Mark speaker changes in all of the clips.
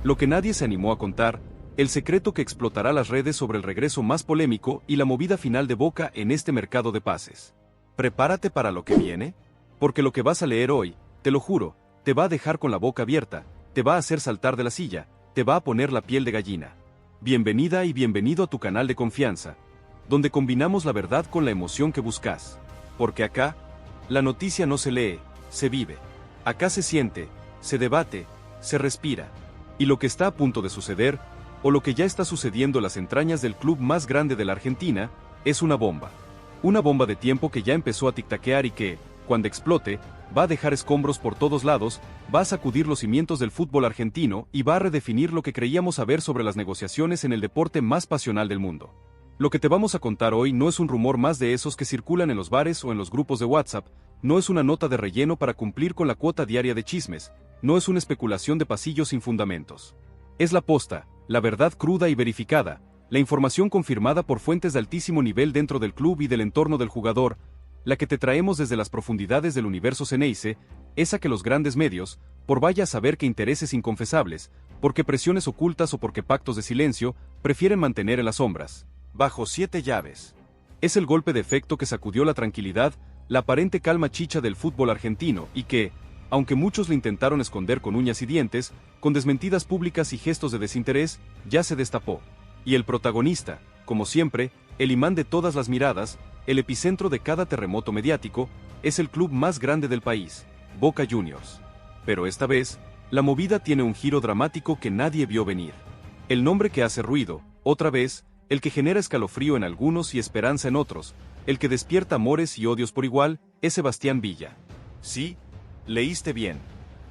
Speaker 1: lo que nadie se animó a contar, el secreto que explotará las redes sobre el regreso más polémico y la movida final de Boca en este mercado de pases. Prepárate para lo que viene, porque lo que vas a leer hoy, te lo juro, te va a dejar con la boca abierta, te va a hacer saltar de la silla, te va a poner la piel de gallina. Bienvenida y bienvenido a tu canal de confianza, donde combinamos la verdad con la emoción que buscas. Porque acá, la noticia no se lee, se vive. Acá se siente, se debate, se respira. Y lo que está a punto de suceder, o lo que ya está sucediendo en las entrañas del club más grande de la Argentina, es una bomba. Una bomba de tiempo que ya empezó a tic-taquear y que, cuando explote, va a dejar escombros por todos lados, va a sacudir los cimientos del fútbol argentino y va a redefinir lo que creíamos saber sobre las negociaciones en el deporte más pasional del mundo. Lo que te vamos a contar hoy no es un rumor más de esos que circulan en los bares o en los grupos de WhatsApp, no es una nota de relleno para cumplir con la cuota diaria de chismes, no es una especulación de pasillos sin fundamentos. Es la posta, la verdad cruda y verificada, la información confirmada por fuentes de altísimo nivel dentro del club y del entorno del jugador, la que te traemos desde las profundidades del universo Ceneice, esa que los grandes medios, por vaya a saber que intereses inconfesables, porque presiones ocultas o porque pactos de silencio, prefieren mantener en las sombras, bajo 7 llaves. Es el golpe de efecto que sacudió la tranquilidad, la aparente calma chicha del fútbol argentino y que, aunque muchos le intentaron esconder con uñas y dientes, con desmentidas públicas y gestos de desinterés, ya se destapó. Y el protagonista, como siempre, el imán de todas las miradas, el epicentro de cada terremoto mediático, es el club más grande del país, Boca Juniors. Pero esta vez, la movida tiene un giro dramático que nadie vio venir. El nombre que hace ruido, otra vez, el que genera escalofrío en algunos y esperanza en otros, el que despierta amores y odios por igual, es Sebastián Villa. Sí, leíste bien.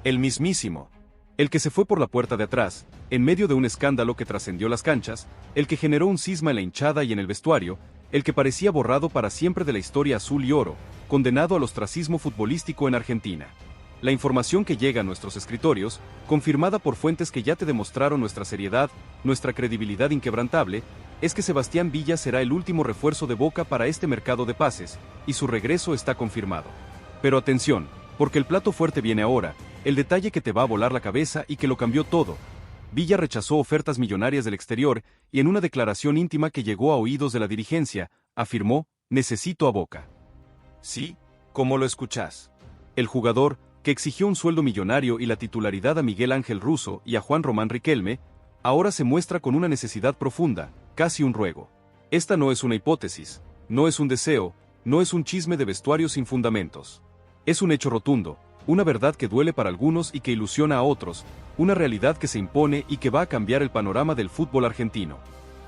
Speaker 1: El mismísimo. El que se fue por la puerta de atrás, en medio de un escándalo que trascendió las canchas, el que generó un cisma en la hinchada y en el vestuario, el que parecía borrado para siempre de la historia azul y oro, condenado al ostracismo futbolístico en Argentina. La información que llega a nuestros escritorios, confirmada por fuentes que ya te demostraron nuestra seriedad, nuestra credibilidad inquebrantable, es que Sebastián Villa será el último refuerzo de Boca para este mercado de pases, y su regreso está confirmado. Pero atención, porque el plato fuerte viene ahora, el detalle que te va a volar la cabeza y que lo cambió todo. Villa rechazó ofertas millonarias del exterior y en una declaración íntima que llegó a oídos de la dirigencia, afirmó, necesito a Boca. Sí, como lo escuchás. El jugador, que exigió un sueldo millonario y la titularidad a Miguel Ángel Russo y a Juan Román Riquelme, ahora se muestra con una necesidad profunda, casi un ruego. Esta no es una hipótesis, no es un deseo, no es un chisme de vestuario sin fundamentos. Es un hecho rotundo, una verdad que duele para algunos y que ilusiona a otros, una realidad que se impone y que va a cambiar el panorama del fútbol argentino.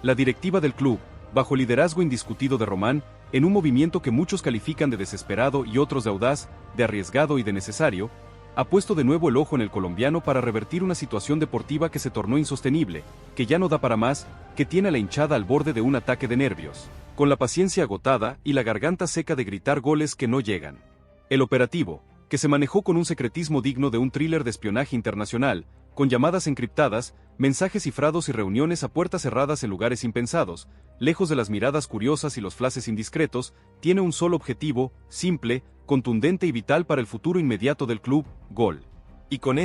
Speaker 1: La directiva del club, bajo el liderazgo indiscutido de Román, en un movimiento que muchos califican de desesperado y otros de audaz, de arriesgado y de necesario, ha puesto de nuevo el ojo en el colombiano para revertir una situación deportiva que se tornó insostenible, que ya no da para más, que tiene a la hinchada al borde de un ataque de nervios, con la paciencia agotada y la garganta seca de gritar goles que no llegan. El operativo, que se manejó con un secretismo digno de un thriller de espionaje internacional, con llamadas encriptadas, mensajes cifrados y reuniones a puertas cerradas en lugares impensados, lejos de las miradas curiosas y los flashes indiscretos, tiene un solo objetivo, simple, contundente y vital para el futuro inmediato del club, gol. Y con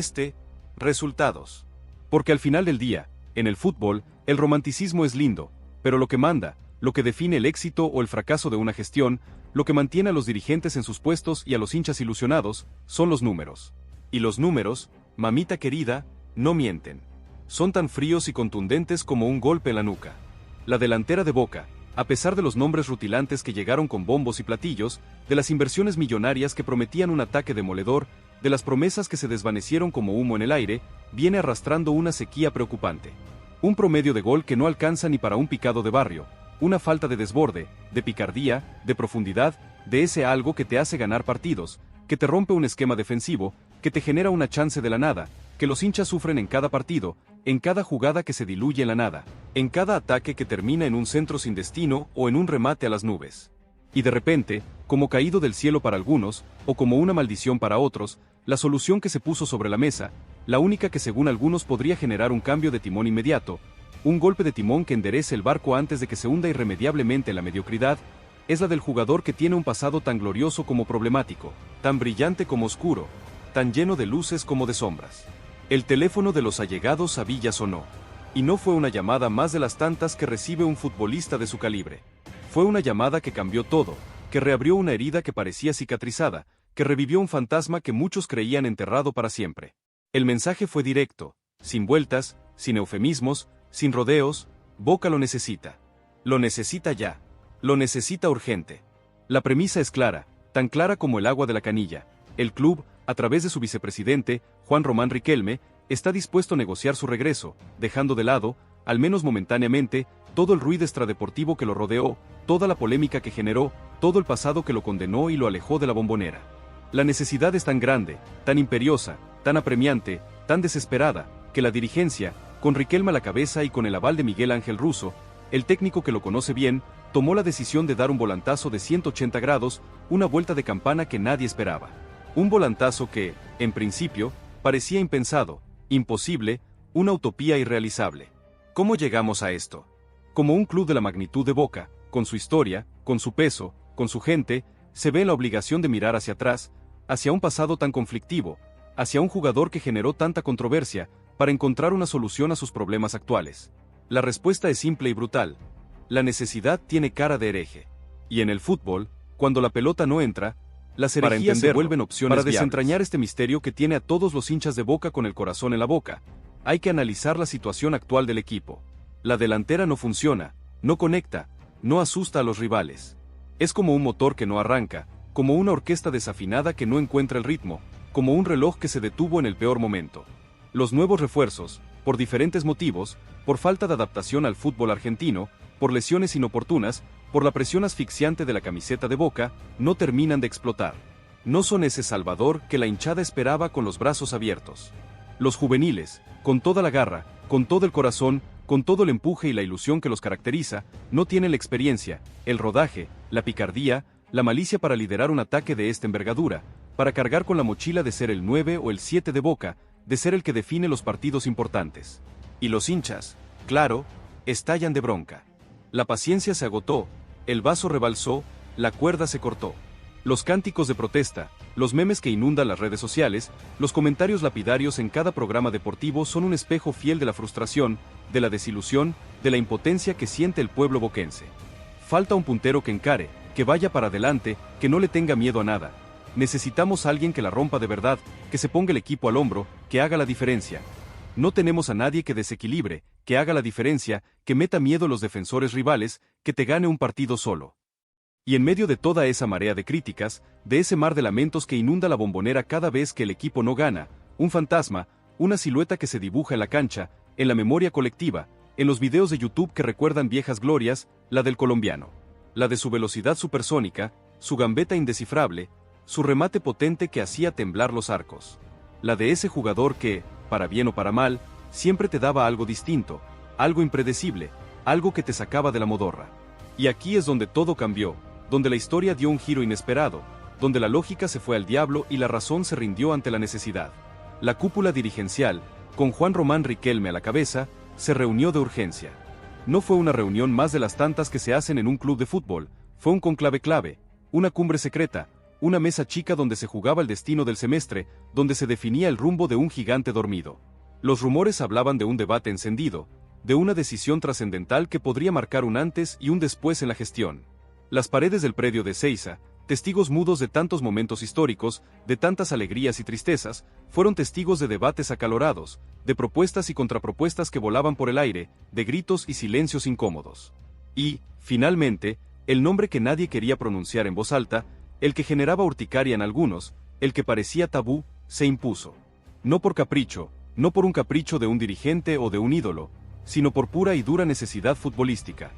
Speaker 1: resultados. Porque al final del día, en el fútbol, el romanticismo es lindo, pero lo que manda, lo que define el éxito o el fracaso de una gestión, lo que mantiene a los dirigentes en sus puestos y a los hinchas ilusionados, son los números. Y los números, mamita querida, no mienten. Son tan fríos y contundentes como un golpe en la nuca. La delantera de Boca, a pesar de los nombres rutilantes que llegaron con bombos y platillos, de las inversiones millonarias que prometían un ataque demoledor, de las promesas que se desvanecieron como humo en el aire, viene arrastrando una sequía preocupante. Un promedio de gol que no alcanza ni para un picado de barrio, una falta de desborde, de picardía, de profundidad, de ese algo que te hace ganar partidos, que te rompe un esquema defensivo, que te genera una chance de la nada, que los hinchas sufren en cada partido, en cada jugada que se diluye en la nada, en cada ataque que termina en un centro sin destino o en un remate a las nubes. Y de repente, como caído del cielo para algunos, o como una maldición para otros, la solución que se puso sobre la mesa, la única que según algunos podría generar un cambio de timón inmediato, un golpe de timón que enderece el barco antes de que se hunda irremediablemente en la mediocridad, es la del jugador que tiene un pasado tan glorioso como problemático, tan brillante como oscuro, tan lleno de luces como de sombras. El teléfono de los allegados a Villa sonó. Y no fue una llamada más de las tantas que recibe un futbolista de su calibre. Fue una llamada que cambió todo, que reabrió una herida que parecía cicatrizada, que revivió un fantasma que muchos creían enterrado para siempre. El mensaje fue directo, sin vueltas, sin eufemismos, sin rodeos. Boca lo necesita. Lo necesita ya. Lo necesita urgente. La premisa es clara, tan clara como el agua de la canilla. El club, a través de su vicepresidente, Juan Román Riquelme, está dispuesto a negociar su regreso, dejando de lado, al menos momentáneamente, todo el ruido extradeportivo que lo rodeó, toda la polémica que generó, todo el pasado que lo condenó y lo alejó de la Bombonera. La necesidad es tan grande, tan imperiosa, tan apremiante, tan desesperada, que la dirigencia, con Riquelme a la cabeza y con el aval de Miguel Ángel Russo, el técnico que lo conoce bien, tomó la decisión de dar un volantazo de 180 grados, una vuelta de campana que nadie esperaba. Un volantazo que, en principio, parecía impensado, imposible, una utopía irrealizable. ¿Cómo llegamos a esto? Como un club de la magnitud de Boca, con su historia, con su peso, con su gente, se ve en la obligación de mirar hacia atrás, hacia un pasado tan conflictivo, hacia un jugador que generó tanta controversia, para encontrar una solución a sus problemas actuales. La respuesta es simple y brutal. La necesidad tiene cara de hereje. Y en el fútbol, cuando la pelota no entra, las herejías se vuelven opciones para desentrañar este misterio que tiene a todos los hinchas de Boca con el corazón en la boca. Hay que analizar la situación actual del equipo. La delantera no funciona, no conecta, no asusta a los rivales. Es como un motor que no arranca, como una orquesta desafinada que no encuentra el ritmo, como un reloj que se detuvo en el peor momento. Los nuevos refuerzos, por diferentes motivos, por falta de adaptación al fútbol argentino, por lesiones inoportunas, por la presión asfixiante de la camiseta de Boca, no terminan de explotar. No son ese Salvador que la hinchada esperaba con los brazos abiertos. Los juveniles, con toda la garra, con todo el corazón, con todo el empuje y la ilusión que los caracteriza, no tienen la experiencia, el rodaje, la picardía, la malicia para liderar un ataque de esta envergadura, para cargar con la mochila de ser el 9 o el 7 de Boca, de ser el que define los partidos importantes. Y los hinchas, claro, estallan de bronca. La paciencia se agotó, el vaso rebalsó, la cuerda se cortó. Los cánticos de protesta, los memes que inundan las redes sociales, los comentarios lapidarios en cada programa deportivo son un espejo fiel de la frustración, de la desilusión, de la impotencia que siente el pueblo boquense. Falta un puntero que encare, que vaya para adelante, que no le tenga miedo a nada. Necesitamos a alguien que la rompa de verdad, que se ponga el equipo al hombro, que haga la diferencia. No tenemos a nadie que desequilibre, que haga la diferencia, que meta miedo a los defensores rivales, que te gane un partido solo. Y en medio de toda esa marea de críticas, de ese mar de lamentos que inunda la Bombonera cada vez que el equipo no gana, un fantasma, una silueta que se dibuja en la cancha, en la memoria colectiva, en los videos de YouTube que recuerdan viejas glorias, la del colombiano. La de su velocidad supersónica, su gambeta indescifrable, su remate potente que hacía temblar los arcos. La de ese jugador que, para bien o para mal, siempre te daba algo distinto, algo impredecible, algo que te sacaba de la modorra. Y aquí es donde todo cambió, donde la historia dio un giro inesperado, donde la lógica se fue al diablo y la razón se rindió ante la necesidad. La cúpula dirigencial, con Juan Román Riquelme a la cabeza, se reunió de urgencia. No fue una reunión más de las tantas que se hacen en un club de fútbol, fue un conclave clave, una cumbre secreta, una mesa chica donde se jugaba el destino del semestre, donde se definía el rumbo de un gigante dormido. Los rumores hablaban de un debate encendido, de una decisión trascendental que podría marcar un antes y un después en la gestión. Las paredes del predio de Ezeiza, testigos mudos de tantos momentos históricos, de tantas alegrías y tristezas, fueron testigos de debates acalorados, de propuestas y contrapropuestas que volaban por el aire, de gritos y silencios incómodos. Y, finalmente, el nombre que nadie quería pronunciar en voz alta, el que generaba urticaria en algunos, el que parecía tabú, se impuso. No por capricho, no por un capricho de un dirigente o de un ídolo, sino por pura y dura necesidad futbolística.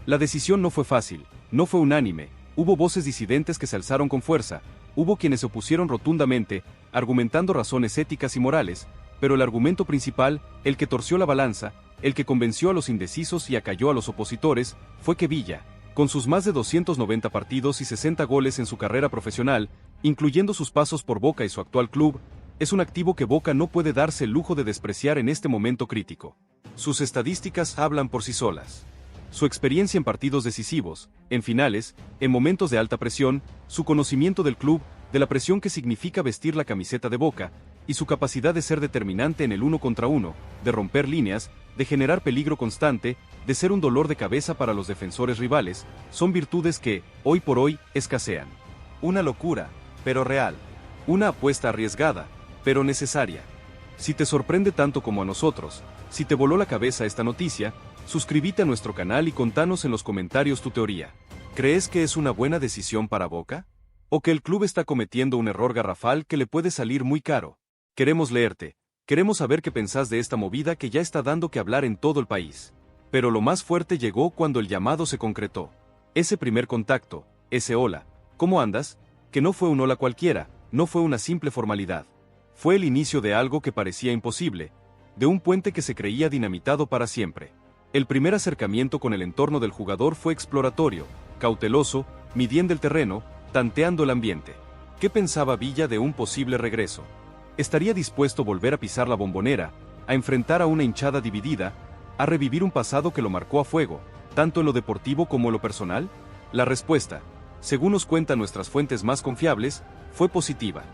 Speaker 1: La decisión no fue fácil, no fue unánime, hubo voces disidentes que se alzaron con fuerza, hubo quienes se opusieron rotundamente, argumentando razones éticas y morales, pero el argumento principal, el que torció la balanza, el que convenció a los indecisos y acalló a los opositores, fue que Villa, con sus más de 290 partidos y 60 goles en su carrera profesional, incluyendo sus pasos por Boca y su actual club, es un activo que Boca no puede darse el lujo de despreciar en este momento crítico. Sus estadísticas hablan por sí solas. Su experiencia en partidos decisivos, en finales, en momentos de alta presión, su conocimiento del club, de la presión que significa vestir la camiseta de Boca, y su capacidad de ser determinante en el uno contra uno, de romper líneas, de generar peligro constante, de ser un dolor de cabeza para los defensores rivales, son virtudes que, hoy por hoy, escasean. Una locura, pero real. Una apuesta arriesgada, pero necesaria. Si te sorprende tanto como a nosotros, si te voló la cabeza esta noticia, suscríbete a nuestro canal y contanos en los comentarios tu teoría. ¿Crees que es una buena decisión para Boca? ¿O que el club está cometiendo un error garrafal que le puede salir muy caro? Queremos leerte, queremos saber qué pensás de esta movida que ya está dando que hablar en todo el país. Pero lo más fuerte llegó cuando el llamado se concretó. Ese primer contacto, ese hola, ¿cómo andas? Que no fue un hola cualquiera, no fue una simple formalidad. Fue el inicio de algo que parecía imposible, de un puente que se creía dinamitado para siempre. El primer acercamiento con el entorno del jugador fue exploratorio, cauteloso, midiendo el terreno, tanteando el ambiente. ¿Qué pensaba Villa de un posible regreso? ¿Estaría dispuesto a volver a pisar la Bombonera, a enfrentar a una hinchada dividida, a revivir un pasado que lo marcó a fuego, tanto en lo deportivo como en lo personal? La respuesta, según nos cuentan nuestras fuentes más confiables, fue positiva.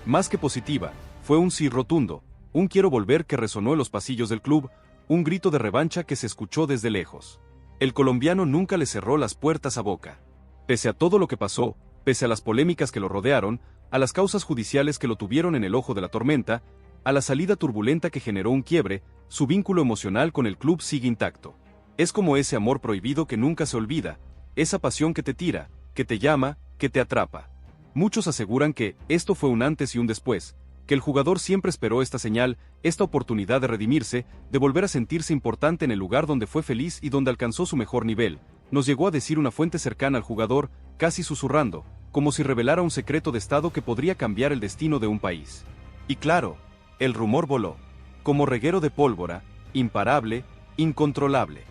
Speaker 1: Más que positiva, fue un sí rotundo, un quiero volver que resonó en los pasillos del club, un grito de revancha que se escuchó desde lejos. El colombiano nunca le cerró las puertas a Boca. Pese a todo lo que pasó, pese a las polémicas que lo rodearon, a las causas judiciales que lo tuvieron en el ojo de la tormenta, a la salida turbulenta que generó un quiebre, su vínculo emocional con el club sigue intacto. Es como ese amor prohibido que nunca se olvida, esa pasión que te tira, que te llama, que te atrapa. Muchos aseguran que esto fue un antes y un después, que el jugador siempre esperó esta señal, esta oportunidad de redimirse, de volver a sentirse importante en el lugar donde fue feliz y donde alcanzó su mejor nivel. Nos llegó a decir una fuente cercana al jugador, casi susurrando, como si revelara un secreto de estado que podría cambiar el destino de un país. Y claro, el rumor voló, como reguero de pólvora, imparable, incontrolable.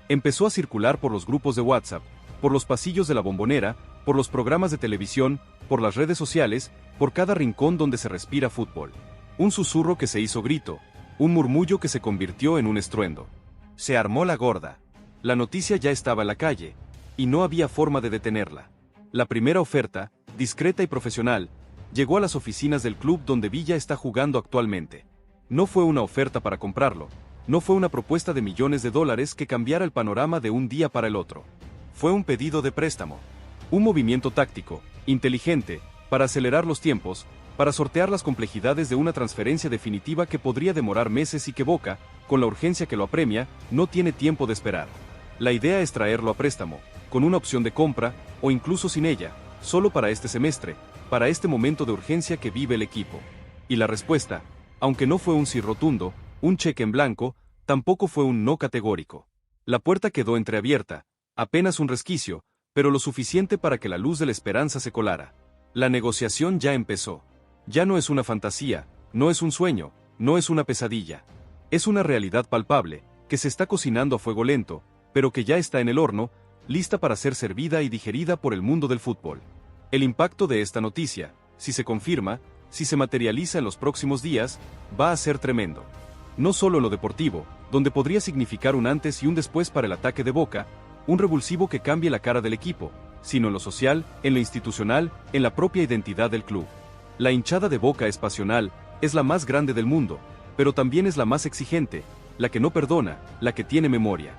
Speaker 1: Empezó a circular por los grupos de WhatsApp, por los pasillos de la Bombonera, por los programas de televisión, por las redes sociales, por cada rincón donde se respira fútbol. Un susurro que se hizo grito, un murmullo que se convirtió en un estruendo. Se armó la gorda. La noticia ya estaba en la calle, y no había forma de detenerla. La primera oferta, discreta y profesional, llegó a las oficinas del club donde Villa está jugando actualmente. No fue una oferta para comprarlo, no fue una propuesta de millones de dólares que cambiara el panorama de un día para el otro. Fue un pedido de préstamo. Un movimiento táctico, inteligente, para acelerar los tiempos, para sortear las complejidades de una transferencia definitiva que podría demorar meses y que Boca, con la urgencia que lo apremia, no tiene tiempo de esperar. La idea es traerlo a préstamo, con una opción de compra, o incluso sin ella, solo para este semestre, para este momento de urgencia que vive el equipo. Y la respuesta, aunque no fue un sí rotundo, un cheque en blanco, tampoco fue un no categórico. La puerta quedó entreabierta, apenas un resquicio, pero lo suficiente para que la luz de la esperanza se colara. La negociación ya empezó. Ya no es una fantasía, no es un sueño, no es una pesadilla. Es una realidad palpable, que se está cocinando a fuego lento, pero que ya está en el horno, lista para ser servida y digerida por el mundo del fútbol. El impacto de esta noticia, si se confirma, si se materializa en los próximos días, va a ser tremendo. No solo en lo deportivo, donde podría significar un antes y un después para el ataque de Boca, un revulsivo que cambie la cara del equipo, sino en lo social, en lo institucional, en la propia identidad del club. La hinchada de Boca es pasional, es la más grande del mundo, pero también es la más exigente, la que no perdona, la que tiene memoria.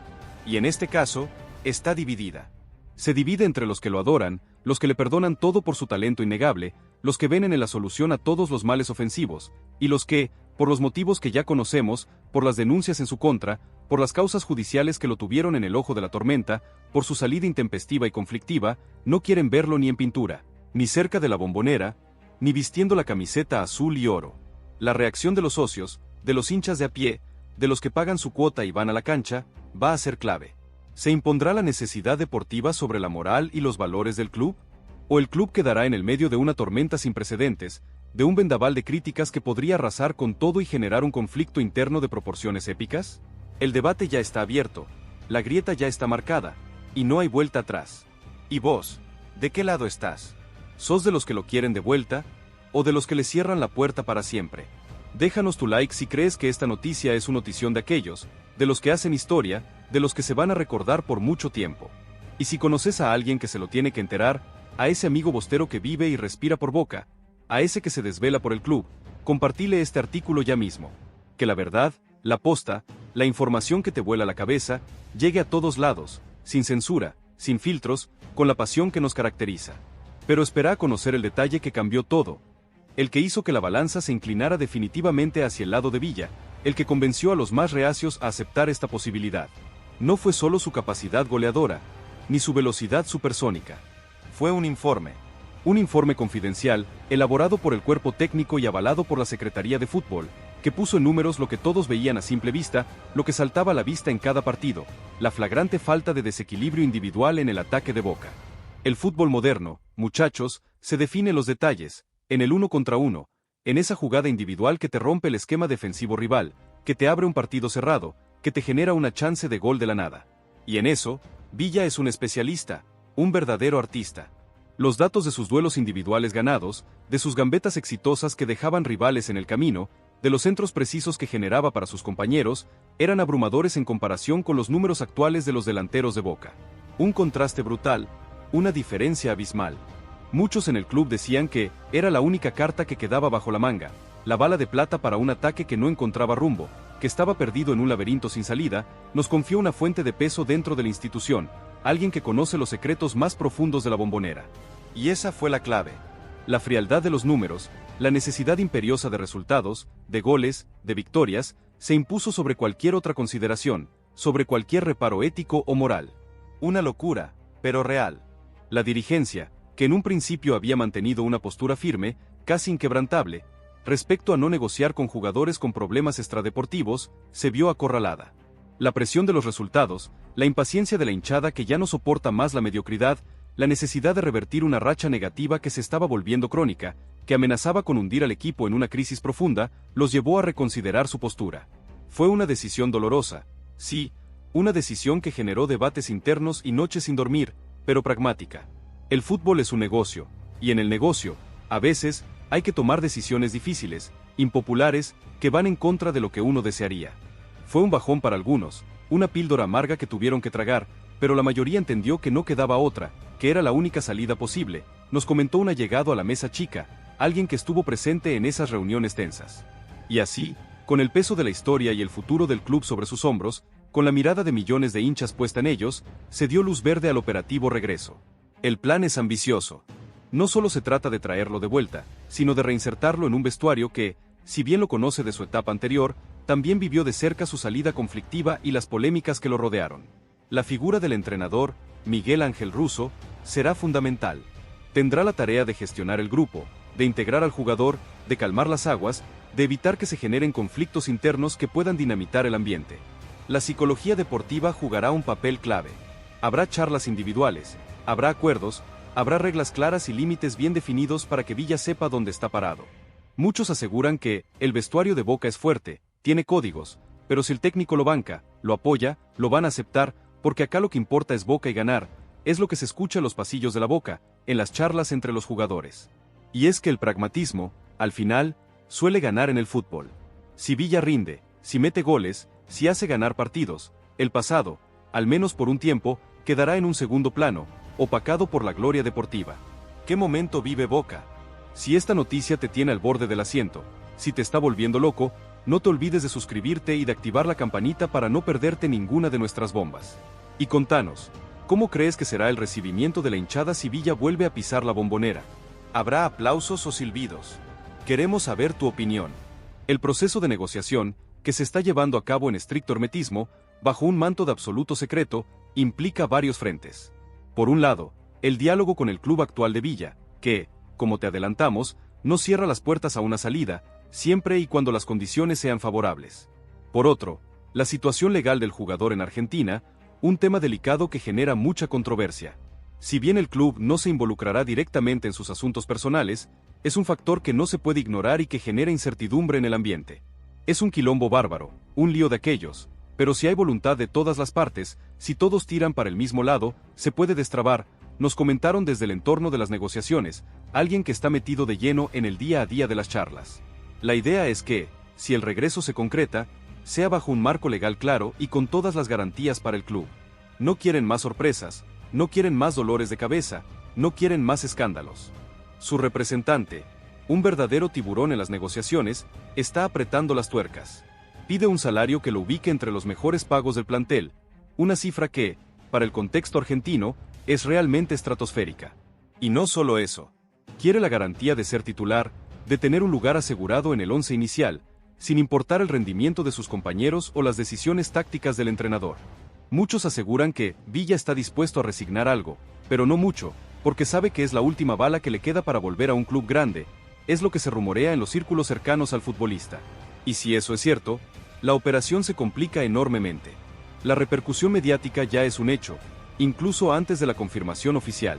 Speaker 1: Y en este caso, está dividida. Se divide entre los que lo adoran, los que le perdonan todo por su talento innegable, los que ven en él la solución a todos los males ofensivos, y los que, por los motivos que ya conocemos, por las denuncias en su contra, por las causas judiciales que lo tuvieron en el ojo de la tormenta, por su salida intempestiva y conflictiva, no quieren verlo ni en pintura, ni cerca de la Bombonera, ni vistiendo la camiseta azul y oro. La reacción de los socios, de los hinchas de a pie, de los que pagan su cuota y van a la cancha, va a ser clave. ¿Se impondrá la necesidad deportiva sobre la moral y los valores del club? ¿O el club quedará en el medio de una tormenta sin precedentes, de un vendaval de críticas que podría arrasar con todo y generar un conflicto interno de proporciones épicas? El debate ya está abierto, la grieta ya está marcada, y no hay vuelta atrás. ¿Y vos? ¿De qué lado estás? ¿Sos de los que lo quieren de vuelta, o de los que le cierran la puerta para siempre? Déjanos tu like si crees que esta noticia es una notición de aquellos, de los que hacen historia, de los que se van a recordar por mucho tiempo. Y si conoces a alguien que se lo tiene que enterar, a ese amigo bostero que vive y respira por Boca, a ese que se desvela por el club, compartile este artículo ya mismo. Que la verdad, la posta, la información que te vuela la cabeza, llegue a todos lados, sin censura, sin filtros, con la pasión que nos caracteriza. Pero espera a conocer el detalle que cambió todo. El que hizo que la balanza se inclinara definitivamente hacia el lado de Villa, el que convenció a los más reacios a aceptar esta posibilidad. No fue solo su capacidad goleadora, ni su velocidad supersónica. Fue un informe confidencial, elaborado por el cuerpo técnico y avalado por la Secretaría de Fútbol, que puso en números lo que todos veían a simple vista, lo que saltaba a la vista en cada partido, la flagrante falta de desequilibrio individual en el ataque de Boca. El fútbol moderno, muchachos, se define en los detalles, en el uno contra uno, en esa jugada individual que te rompe el esquema defensivo rival, que te abre un partido cerrado, que te genera una chance de gol de la nada. Y en eso, Villa es un especialista, un verdadero artista. Los datos de sus duelos individuales ganados, de sus gambetas exitosas que dejaban rivales en el camino, de los centros precisos que generaba para sus compañeros, eran abrumadores en comparación con los números actuales de los delanteros de Boca. Un contraste brutal, una diferencia abismal. Muchos en el club decían que era la única carta que quedaba bajo la manga, la bala de plata para un ataque que no encontraba rumbo, que estaba perdido en un laberinto sin salida. Nos confió una fuente de peso dentro de la institución, alguien que conoce los secretos más profundos de la Bombonera. Y esa fue la clave. La frialdad de los números, la necesidad imperiosa de resultados, de goles, de victorias, se impuso sobre cualquier otra consideración, sobre cualquier reparo ético o moral. Una locura, pero real. La dirigencia, que en un principio había mantenido una postura firme, casi inquebrantable, respecto a no negociar con jugadores con problemas extradeportivos, se vio acorralada. La presión de los resultados, la impaciencia de la hinchada que ya no soporta más la mediocridad, la necesidad de revertir una racha negativa que se estaba volviendo crónica, que amenazaba con hundir al equipo en una crisis profunda, los llevó a reconsiderar su postura. Fue una decisión dolorosa, sí, una decisión que generó debates internos y noches sin dormir, pero pragmática. El fútbol es un negocio, y en el negocio, a veces, hay que tomar decisiones difíciles, impopulares, que van en contra de lo que uno desearía. Fue un bajón para algunos, una píldora amarga que tuvieron que tragar, pero la mayoría entendió que no quedaba otra, que era la única salida posible, nos comentó un allegado a la mesa chica, alguien que estuvo presente en esas reuniones tensas. Y así, con el peso de la historia y el futuro del club sobre sus hombros, con la mirada de millones de hinchas puesta en ellos, se dio luz verde al operativo regreso. El plan es ambicioso. No solo se trata de traerlo de vuelta, sino de reinsertarlo en un vestuario que, si bien lo conoce de su etapa anterior, también vivió de cerca su salida conflictiva y las polémicas que lo rodearon. La figura del entrenador, Miguel Ángel Russo, será fundamental. Tendrá la tarea de gestionar el grupo, de integrar al jugador, de calmar las aguas, de evitar que se generen conflictos internos que puedan dinamitar el ambiente. La psicología deportiva jugará un papel clave. Habrá charlas individuales, habrá acuerdos, habrá reglas claras y límites bien definidos para que Villa sepa dónde está parado. Muchos aseguran que el vestuario de Boca es fuerte, tiene códigos, pero si el técnico lo banca, lo apoya, lo van a aceptar, porque acá lo que importa es Boca y ganar, es lo que se escucha en los pasillos de la Boca, en las charlas entre los jugadores. Y es que el pragmatismo, al final, suele ganar en el fútbol. Si Villa rinde, si mete goles, si hace ganar partidos, el pasado, al menos por un tiempo, quedará en un segundo plano, opacado por la gloria deportiva. ¿Qué momento vive Boca? Si esta noticia te tiene al borde del asiento, si te está volviendo loco, no te olvides de suscribirte y de activar la campanita para no perderte ninguna de nuestras bombas. Y contanos, ¿cómo crees que será el recibimiento de la hinchada si Villa vuelve a pisar la Bombonera? ¿Habrá aplausos o silbidos? Queremos saber tu opinión. El proceso de negociación, que se está llevando a cabo en estricto hermetismo, bajo un manto de absoluto secreto, implica varios frentes. Por un lado, el diálogo con el club actual de Villa, que, como te adelantamos, no cierra las puertas a una salida, siempre y cuando las condiciones sean favorables. Por otro, la situación legal del jugador en Argentina, un tema delicado que genera mucha controversia. Si bien el club no se involucrará directamente en sus asuntos personales, es un factor que no se puede ignorar y que genera incertidumbre en el ambiente. Es un quilombo bárbaro, un lío de aquellos, pero si hay voluntad de todas las partes, si todos tiran para el mismo lado, se puede destrabar, nos comentaron desde el entorno de las negociaciones, alguien que está metido de lleno en el día a día de las charlas. La idea es que, si el regreso se concreta, sea bajo un marco legal claro y con todas las garantías para el club. No quieren más sorpresas, no quieren más dolores de cabeza, no quieren más escándalos. Su representante, un verdadero tiburón en las negociaciones, está apretando las tuercas. Pide un salario que lo ubique entre los mejores pagos del plantel, una cifra que, para el contexto argentino, es realmente estratosférica. Y no solo eso. Quiere la garantía de ser titular, de tener un lugar asegurado en el once inicial, sin importar el rendimiento de sus compañeros o las decisiones tácticas del entrenador. Muchos aseguran que Villa está dispuesto a resignar algo, pero no mucho, porque sabe que es la última bala que le queda para volver a un club grande, es lo que se rumorea en los círculos cercanos al futbolista. Y si eso es cierto, la operación se complica enormemente. La repercusión mediática ya es un hecho, incluso antes de la confirmación oficial.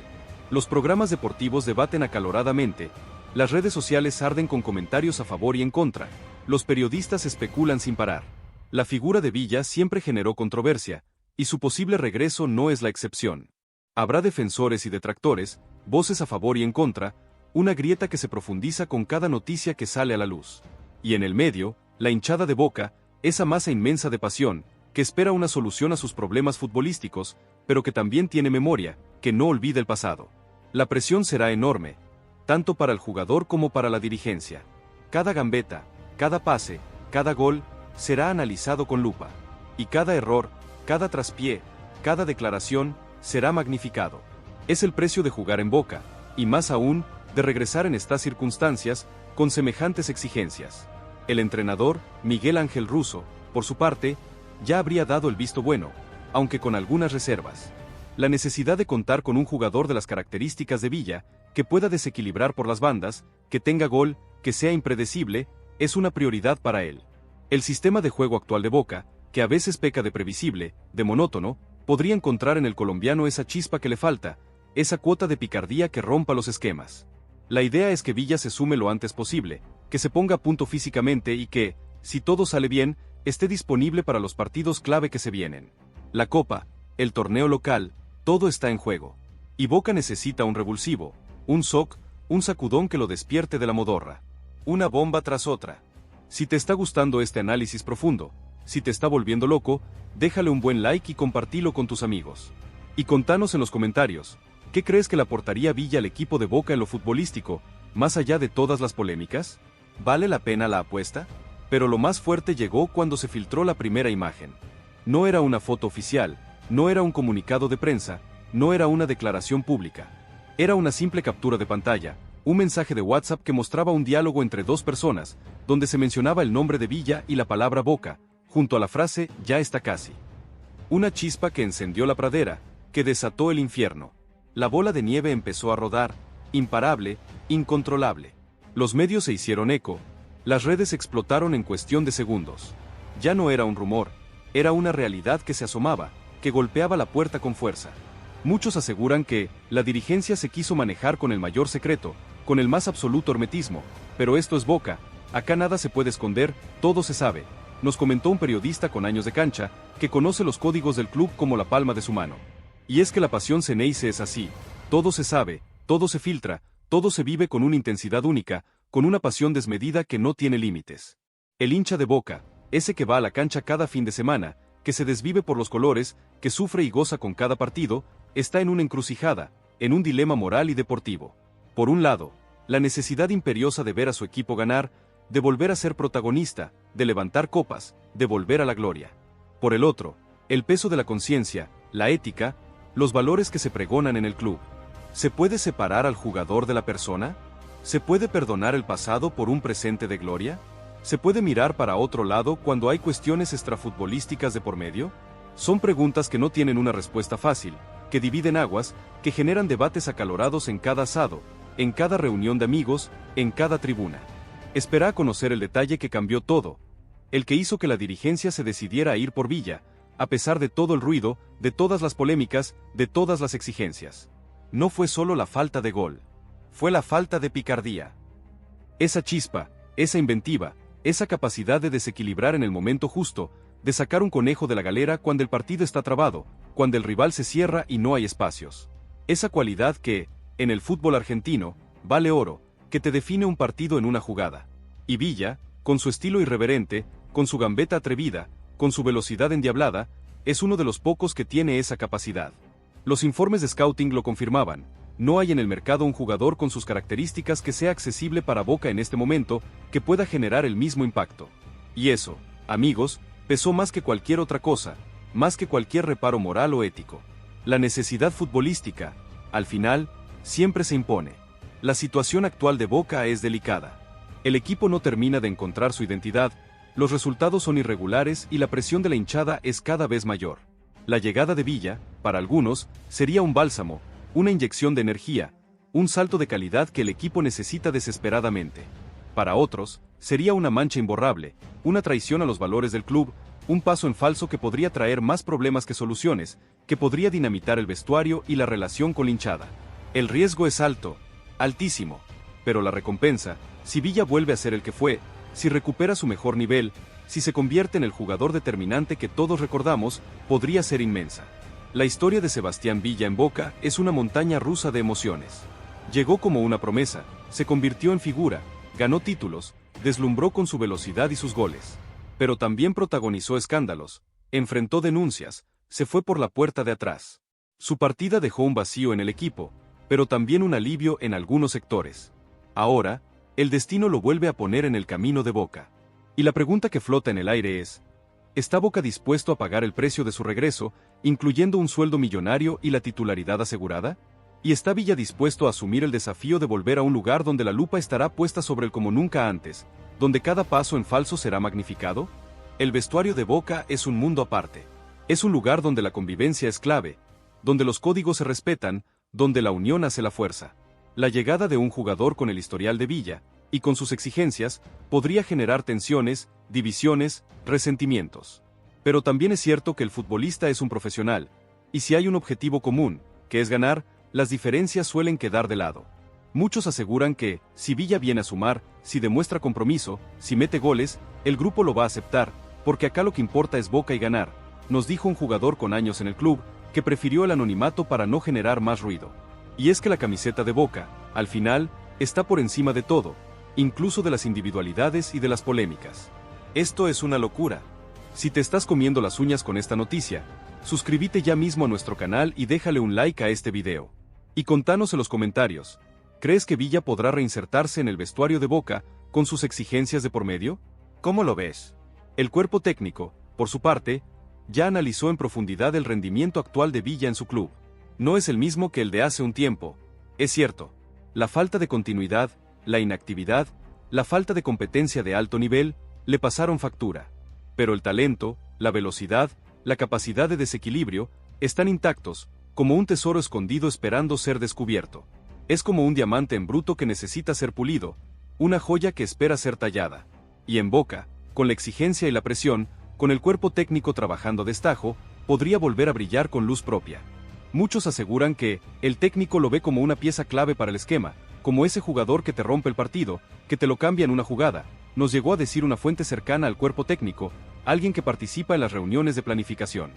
Speaker 1: Los programas deportivos debaten acaloradamente, las redes sociales arden con comentarios a favor y en contra, los periodistas especulan sin parar. La figura de Villa siempre generó controversia, y su posible regreso no es la excepción. Habrá defensores y detractores, voces a favor y en contra, una grieta que se profundiza con cada noticia que sale a la luz. Y en el medio, la hinchada de Boca, esa masa inmensa de pasión, que espera una solución a sus problemas futbolísticos, pero que también tiene memoria, que no olvida el pasado. La presión será enorme, tanto para el jugador como para la dirigencia. Cada gambeta, cada pase, cada gol, será analizado con lupa. Y cada error, cada traspié, cada declaración, será magnificado. Es el precio de jugar en Boca, y más aún, de regresar en estas circunstancias, con semejantes exigencias. El entrenador, Miguel Ángel Russo, por su parte, ya habría dado el visto bueno, aunque con algunas reservas. La necesidad de contar con un jugador de las características de Villa, que pueda desequilibrar por las bandas, que tenga gol, que sea impredecible, es una prioridad para él. El sistema de juego actual de Boca, que a veces peca de previsible, de monótono, podría encontrar en el colombiano esa chispa que le falta, esa cuota de picardía que rompa los esquemas. La idea es que Villa se sume lo antes posible, que se ponga a punto físicamente y que, si todo sale bien, esté disponible para los partidos clave que se vienen. La Copa, el torneo local, todo está en juego. Y Boca necesita un revulsivo, un shock, un sacudón que lo despierte de la modorra. Una bomba tras otra. Si te está gustando este análisis profundo, si te está volviendo loco, déjale un buen like y compartilo con tus amigos. Y contanos en los comentarios, ¿qué crees que le aportaría Villa al equipo de Boca en lo futbolístico, más allá de todas las polémicas? ¿Vale la pena la apuesta? Pero lo más fuerte llegó cuando se filtró la primera imagen. No era una foto oficial, no era un comunicado de prensa, no era una declaración pública. Era una simple captura de pantalla, un mensaje de WhatsApp que mostraba un diálogo entre dos personas, donde se mencionaba el nombre de Villa y la palabra Boca, junto a la frase «Ya está casi». Una chispa que encendió la pradera, que desató el infierno. La bola de nieve empezó a rodar, imparable, incontrolable. Los medios se hicieron eco, las redes explotaron en cuestión de segundos. Ya no era un rumor, era una realidad que se asomaba, que golpeaba la puerta con fuerza. Muchos aseguran que la dirigencia se quiso manejar con el mayor secreto, con el más absoluto hermetismo, pero esto es Boca, acá nada se puede esconder, todo se sabe, nos comentó un periodista con años de cancha, que conoce los códigos del club como la palma de su mano. Y es que la pasión Ceneice es así, todo se sabe, todo se filtra, todo se vive con una intensidad única, con una pasión desmedida que no tiene límites. El hincha de Boca, ese que va a la cancha cada fin de semana, que se desvive por los colores, que sufre y goza con cada partido, está en una encrucijada, en un dilema moral y deportivo. Por un lado, la necesidad imperiosa de ver a su equipo ganar, de volver a ser protagonista, de levantar copas, de volver a la gloria. Por el otro, el peso de la conciencia, la ética, los valores que se pregonan en el club. ¿Se puede separar al jugador de la persona? ¿Se puede perdonar el pasado por un presente de gloria? ¿Se puede mirar para otro lado cuando hay cuestiones extrafutbolísticas de por medio? Son preguntas que no tienen una respuesta fácil, que dividen aguas, que generan debates acalorados en cada asado, en cada reunión de amigos, en cada tribuna. Espera a conocer el detalle que cambió todo, el que hizo que la dirigencia se decidiera a ir por Villa, a pesar de todo el ruido, de todas las polémicas, de todas las exigencias. No fue solo la falta de gol, fue la falta de picardía. Esa chispa, esa inventiva, esa capacidad de desequilibrar en el momento justo, de sacar un conejo de la galera cuando el partido está trabado, cuando el rival se cierra y no hay espacios. Esa cualidad que, en el fútbol argentino, vale oro, que te define un partido en una jugada. Y Villa, con su estilo irreverente, con su gambeta atrevida, con su velocidad endiablada, es uno de los pocos que tiene esa capacidad. Los informes de scouting lo confirmaban, no hay en el mercado un jugador con sus características que sea accesible para Boca en este momento, que pueda generar el mismo impacto. Y eso, amigos, pesó más que cualquier otra cosa, más que cualquier reparo moral o ético. La necesidad futbolística, al final, siempre se impone. La situación actual de Boca es delicada. El equipo no termina de encontrar su identidad, los resultados son irregulares y la presión de la hinchada es cada vez mayor. La llegada de Villa, para algunos, sería un bálsamo, una inyección de energía, un salto de calidad que el equipo necesita desesperadamente. Para otros, sería una mancha imborrable, una traición a los valores del club, un paso en falso que podría traer más problemas que soluciones, que podría dinamitar el vestuario y la relación con la hinchada. El riesgo es alto, altísimo, pero la recompensa, si Villa vuelve a ser el que fue, si recupera su mejor nivel, si se convierte en el jugador determinante que todos recordamos, podría ser inmensa. La historia de Sebastián Villa en Boca es una montaña rusa de emociones. Llegó como una promesa, se convirtió en figura, ganó títulos, deslumbró con su velocidad y sus goles. Pero también protagonizó escándalos, enfrentó denuncias, se fue por la puerta de atrás. Su partida dejó un vacío en el equipo, pero también un alivio en algunos sectores. Ahora, el destino lo vuelve a poner en el camino de Boca. Y la pregunta que flota en el aire es, ¿está Boca dispuesto a pagar el precio de su regreso, incluyendo un sueldo millonario y la titularidad asegurada? ¿Y está Villa dispuesto a asumir el desafío de volver a un lugar donde la lupa estará puesta sobre él como nunca antes, donde cada paso en falso será magnificado? El vestuario de Boca es un mundo aparte. Es un lugar donde la convivencia es clave, donde los códigos se respetan, donde la unión hace la fuerza. La llegada de un jugador con el historial de Villa, y con sus exigencias, podría generar tensiones, divisiones, resentimientos. Pero también es cierto que el futbolista es un profesional, y si hay un objetivo común, que es ganar, las diferencias suelen quedar de lado. Muchos aseguran que, si Villa viene a sumar, si demuestra compromiso, si mete goles, el grupo lo va a aceptar, porque acá lo que importa es Boca y ganar, nos dijo un jugador con años en el club, que prefirió el anonimato para no generar más ruido. Y es que la camiseta de Boca, al final, está por encima de todo, incluso de las individualidades y de las polémicas. Esto es una locura. Si te estás comiendo las uñas con esta noticia, suscríbete ya mismo a nuestro canal y déjale un like a este video. Y contanos en los comentarios, ¿crees que Villa podrá reinsertarse en el vestuario de Boca con sus exigencias de por medio? ¿Cómo lo ves? El cuerpo técnico, por su parte, ya analizó en profundidad el rendimiento actual de Villa en su club. No es el mismo que el de hace un tiempo. Es cierto, la falta de continuidad, la inactividad, la falta de competencia de alto nivel, le pasaron factura. Pero el talento, la velocidad, la capacidad de desequilibrio, están intactos, como un tesoro escondido esperando ser descubierto. Es como un diamante en bruto que necesita ser pulido, una joya que espera ser tallada. Y en Boca, con la exigencia y la presión, con el cuerpo técnico trabajando a destajo, podría volver a brillar con luz propia. Muchos aseguran que el técnico lo ve como una pieza clave para el esquema, como ese jugador que te rompe el partido, que te lo cambia en una jugada, nos llegó a decir una fuente cercana al cuerpo técnico, alguien que participa en las reuniones de planificación.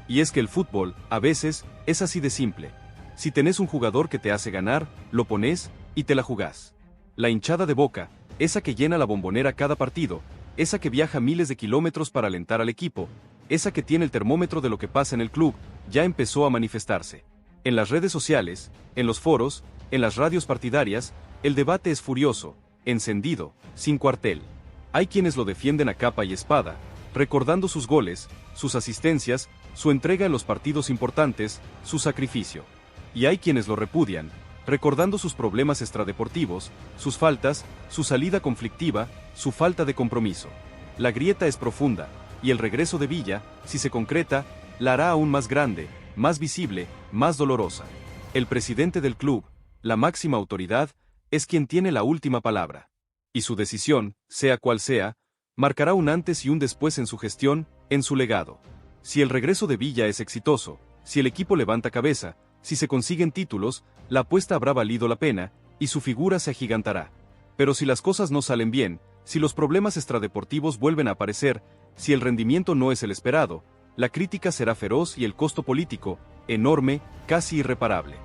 Speaker 1: Y es que el fútbol, a veces, es así de simple. Si tenés un jugador que te hace ganar, lo pones y te la jugás. La hinchada de Boca, esa que llena la Bombonera cada partido, esa que viaja miles de kilómetros para alentar al equipo, esa que tiene el termómetro de lo que pasa en el club, ya empezó a manifestarse. En las redes sociales, en los foros, en las radios partidarias, el debate es furioso, encendido, sin cuartel. Hay quienes lo defienden a capa y espada, recordando sus goles, sus asistencias, su entrega en los partidos importantes, su sacrificio. Y hay quienes lo repudian, recordando sus problemas extradeportivos, sus faltas, su salida conflictiva, su falta de compromiso. La grieta es profunda, y el regreso de Villa, si se concreta, la hará aún más grande, más visible, más dolorosa. El presidente del club, la máxima autoridad, es quien tiene la última palabra. Y su decisión, sea cual sea, marcará un antes y un después en su gestión, en su legado. Si el regreso de Villa es exitoso, si el equipo levanta cabeza, si se consiguen títulos, la apuesta habrá valido la pena, y su figura se agigantará. Pero si las cosas no salen bien, si los problemas extradeportivos vuelven a aparecer, si el rendimiento no es el esperado, la crítica será feroz y el costo político, enorme, casi irreparable.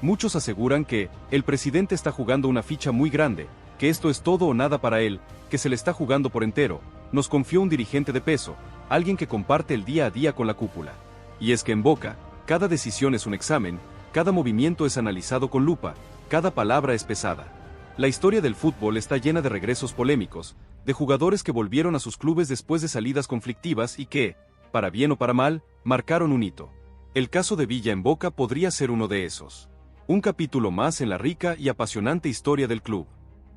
Speaker 1: Muchos aseguran que el presidente está jugando una ficha muy grande, que esto es todo o nada para él, que se le está jugando por entero, nos confió un dirigente de peso, alguien que comparte el día a día con la cúpula. Y es que en Boca, cada decisión es un examen, Cada movimiento es analizado con lupa, cada palabra es pesada. La historia del fútbol está llena de regresos polémicos, de jugadores que volvieron a sus clubes después de salidas conflictivas y que, para bien o para mal, marcaron un hito. El caso de Villa en Boca podría ser uno de esos. Un capítulo más en la rica y apasionante historia del club.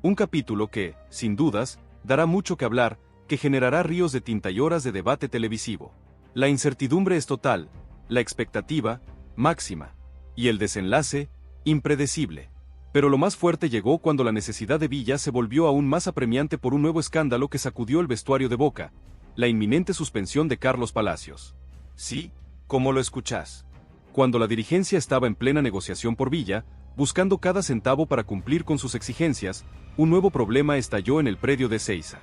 Speaker 1: Un capítulo que, sin dudas, dará mucho que hablar, que generará ríos de tinta y horas de debate televisivo. La incertidumbre es total, la expectativa, máxima, y el desenlace, impredecible. Pero lo más fuerte llegó cuando la necesidad de Villa se volvió aún más apremiante por un nuevo escándalo que sacudió el vestuario de Boca, la inminente suspensión de Carlos Palacios. Sí, como lo escuchás. Cuando la dirigencia estaba en plena negociación por Villa, buscando cada centavo para cumplir con sus exigencias, un nuevo problema estalló en el predio de Ezeiza.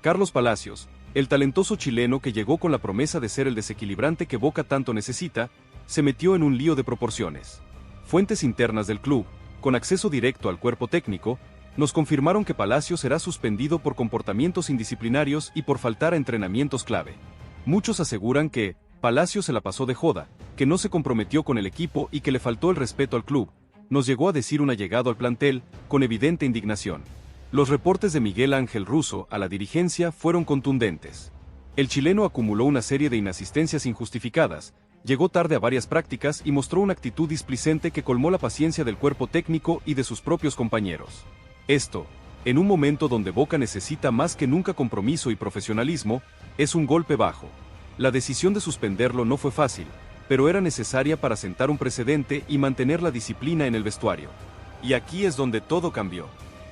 Speaker 1: Carlos Palacios, el talentoso chileno que llegó con la promesa de ser el desequilibrante que Boca tanto necesita, se metió en un lío de proporciones. Fuentes internas del club, con acceso directo al cuerpo técnico, nos confirmaron que Palacios será suspendido por comportamientos indisciplinarios y por faltar a entrenamientos clave. Muchos aseguran que Palacios se la pasó de joda, que no se comprometió con el equipo y que le faltó el respeto al club, nos llegó a decir un allegado al plantel, con evidente indignación. Los reportes de Miguel Ángel Russo a la dirigencia fueron contundentes. El chileno acumuló una serie de inasistencias injustificadas, llegó tarde a varias prácticas y mostró una actitud displicente que colmó la paciencia del cuerpo técnico y de sus propios compañeros. Esto, en un momento donde Boca necesita más que nunca compromiso y profesionalismo, es un golpe bajo. La decisión de suspenderlo no fue fácil, pero era necesaria para sentar un precedente y mantener la disciplina en el vestuario. Y aquí es donde todo cambió.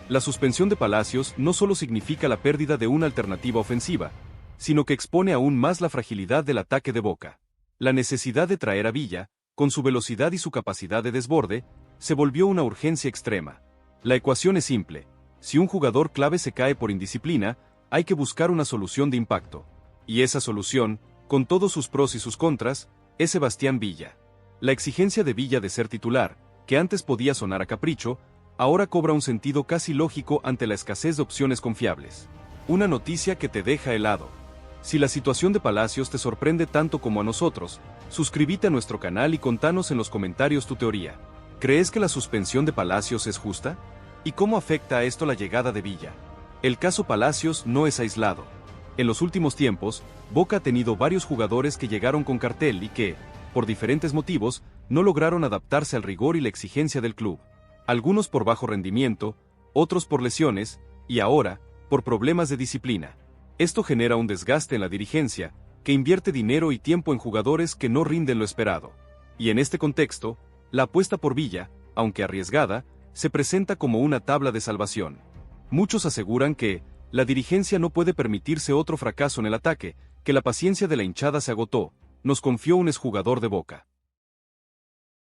Speaker 1: La suspensión de Palacios no solo significa la pérdida de una alternativa ofensiva, sino que expone aún más la fragilidad del ataque de Boca. La necesidad de traer a Villa, con su velocidad y su capacidad de desborde, se volvió una urgencia extrema. La ecuación es simple: si un jugador clave se cae por indisciplina, hay que buscar una solución de impacto. Y esa solución, con todos sus pros y sus contras, es Sebastián Villa. La exigencia de Villa de ser titular, que antes podía sonar a capricho, ahora cobra un sentido casi lógico ante la escasez de opciones confiables. Una noticia que te deja helado. Si la situación de Palacios te sorprende tanto como a nosotros, suscríbete a nuestro canal y contanos en los comentarios tu teoría. ¿Crees que la suspensión de Palacios es justa? ¿Y cómo afecta a esto la llegada de Villa? El caso Palacios no es aislado. En los últimos tiempos, Boca ha tenido varios jugadores que llegaron con cartel y que, por diferentes motivos, no lograron adaptarse al rigor y la exigencia del club. Algunos por bajo rendimiento, otros por lesiones, y ahora, por problemas de disciplina. Esto genera un desgaste en la dirigencia, que invierte dinero y tiempo en jugadores que no rinden lo esperado. Y en este contexto, la apuesta por Villa, aunque arriesgada, se presenta como una tabla de salvación. Muchos aseguran que la dirigencia no puede permitirse otro fracaso en el ataque, que la paciencia de la hinchada se agotó, nos confió un exjugador de Boca.